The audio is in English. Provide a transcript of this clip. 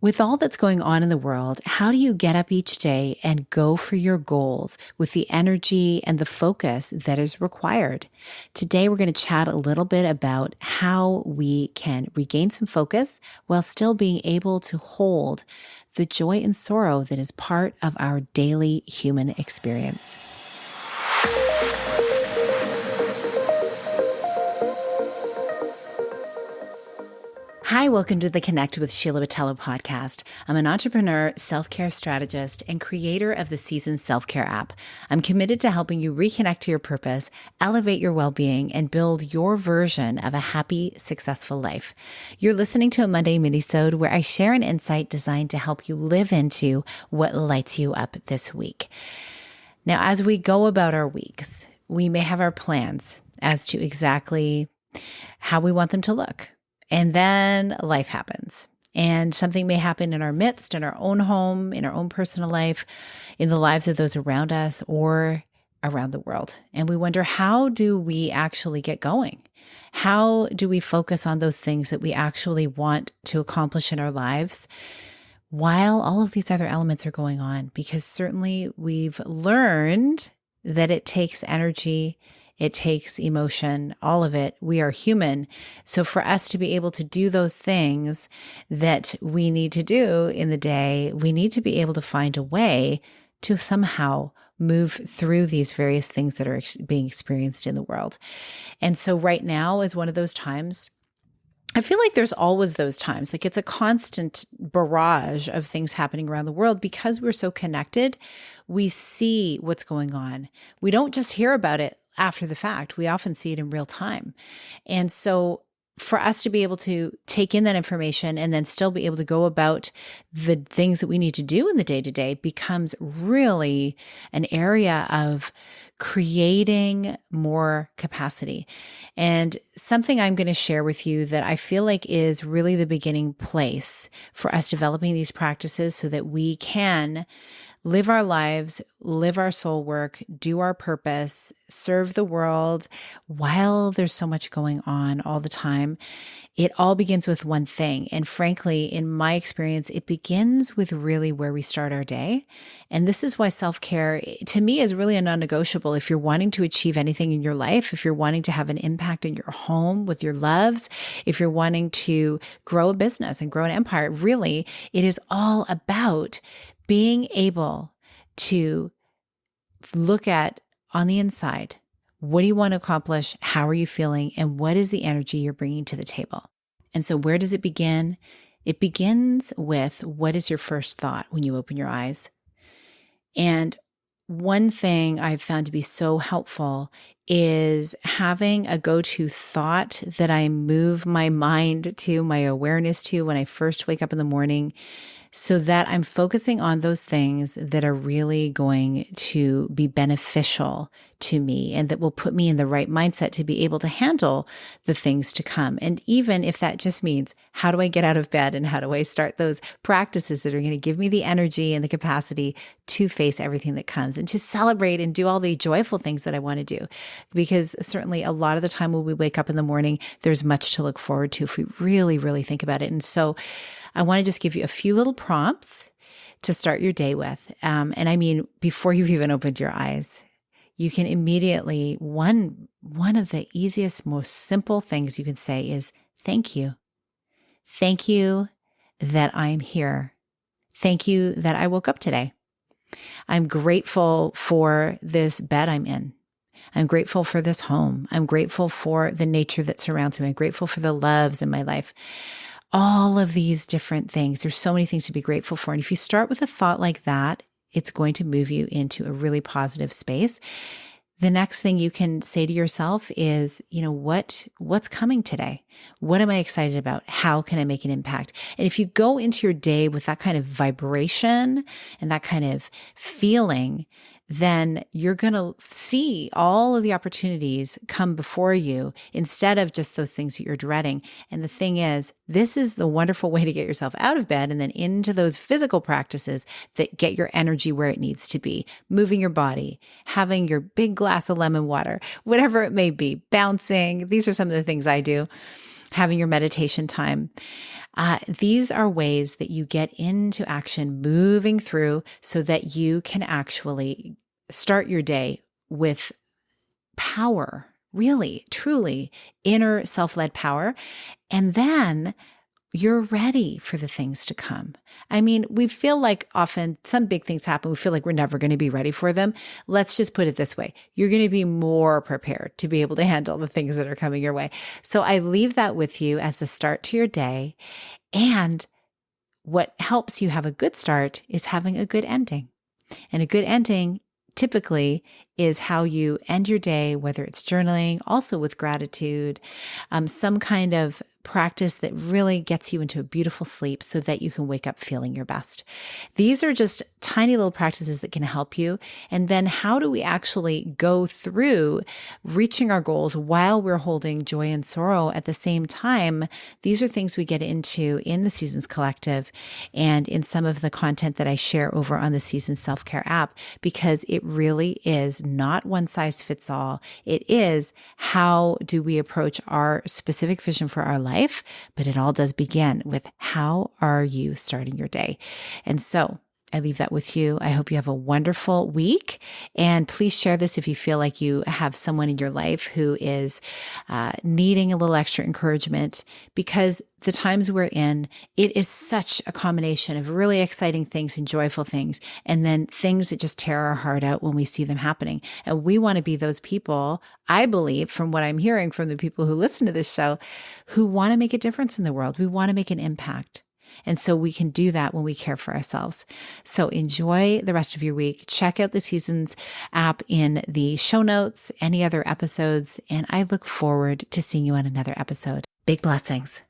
With all that's going on in the world, how do you get up each day and go for your goals with the energy and the focus that is required? Today, we're going to chat a little bit about how we can regain some focus while still being able to hold the joy and sorrow that is part of our daily human experience. Hi, welcome to the Connect with Sheila podcast. I'm an entrepreneur, self-care strategist, and creator of the Seasons Self-Care app. I'm committed to helping you reconnect to your purpose, elevate your well-being, and build your version of a happy, successful life. You're listening to a Monday minisode where I share an insight designed to help you live into what lights you up this week. Now, as we go about our weeks, we may have our plans as to exactly how we want them to look. And then life happens, and something may happen in our midst, in our own home, in our own personal life, in the lives of those around us or around the world. And we wonder, how do we actually get going? How do we focus on those things that we actually want to accomplish in our lives while all of these other elements are going on? Because certainly we've learned that it takes energy. It takes emotion, all of it. We are human. So for us to be able to do those things that we need to do in the day, we need to be able to find a way to somehow move through these various things that are being experienced in the world. And so right now is one of those times. I feel like there's always those times, like it's a constant barrage of things happening around the world because we're so connected. We see what's going on. We don't just hear about it after the fact. We often see it in real time. And so for us to be able to take in that information and then still be able to go about the things that we need to do in the day-to-day becomes really an area of creating more capacity. And something I'm going to share with you that I feel like is really the beginning place for us developing these practices so that we can live our lives, live our soul work, do our purpose, serve the world while there's so much going on all the time. It all begins with one thing. And frankly, in my experience, it begins with really where we start our day. And this is why self-care, to me, is really a non-negotiable. If you're wanting to achieve anything in your life, if you're wanting to have an impact in your home with your loves, if you're wanting to grow a business and grow an empire, really, it is all about being able to look at on the inside, what do you want to accomplish? How are you feeling? And what is the energy you're bringing to the table? And so where does it begin? It begins with, what is your first thought when you open your eyes? And one thing I've found to be so helpful is having a go-to thought that I move my mind to, my awareness to when I first wake up in the morning, so that I'm focusing on those things that are really going to be beneficial to me and that will put me in the right mindset to be able to handle the things to come. And even if that just means, how do I get out of bed and how do I start those practices that are going to give me the energy and the capacity to face everything that comes and to celebrate and do all the joyful things that I want to do? Because certainly a lot of the time when we wake up in the morning, there's much to look forward to if we really, really think about it. And so I want to just give you a few little prompts to start your day with. And I mean, before you've even opened your eyes, you can immediately, one of the easiest, most simple things you can say is, thank you. Thank you that I'm here. Thank you that I woke up today. I'm grateful for this bed I'm in. I'm grateful for this home. I'm grateful for the nature that surrounds me. I'm grateful for the loves in my life. All of these different things. There's so many things to be grateful for. And if you start with a thought like that, it's going to move you into a really positive space. The next thing you can say to yourself is, what's coming today? What am I excited about? How can I make an impact? And if you go into your day with that kind of vibration and that kind of feeling, then you're going to see all of the opportunities come before you instead of just those things that you're dreading. And the thing is, this is the wonderful way to get yourself out of bed and then into those physical practices that get your energy where it needs to be. Moving your body, having your big glass of lemon water, whatever it may be, bouncing. These are some of the things I do. having your meditation time. These are ways that you get into action, moving through so that you can actually start your day with power, really, truly inner self-led power. And then you're ready for the things to come. I mean, we feel like often some big things happen. We feel like we're never going to be ready for them. Let's just put it this way. You're going to be more prepared to be able to handle the things that are coming your way. So I leave that with you as the start to your day. And what helps you have a good start is having a good ending. And a good ending typically is how you end your day, whether it's journaling, also with gratitude, some kind of practice that really gets you into a beautiful sleep so that you can wake up feeling your best. These are just tiny little practices that can help you. And then how do we actually go through reaching our goals while we're holding joy and sorrow at the same time? These are things we get into in the Seasons Collective and in some of the content that I share over on the Seasons Self-Care app, because it really is not one size fits all. It is how do we approach our specific vision for our life, but it all does begin with how are you starting your day? And so I leave that with you. I hope you have a wonderful week. And please share this if you feel like you have someone in your life who is needing a little extra encouragement, because the times we're in, it is such a combination of really exciting things and joyful things, and then things that just tear our heart out when we see them happening. And we want to be those people, I believe, from what I'm hearing from the people who listen to this show, who want to make a difference in the world. We want to make an impact. And so we can do that when we care for ourselves. So enjoy the rest of your week. Check out the Seasons app in the show notes, any other episodes, and I look forward to seeing you on another episode. Big blessings.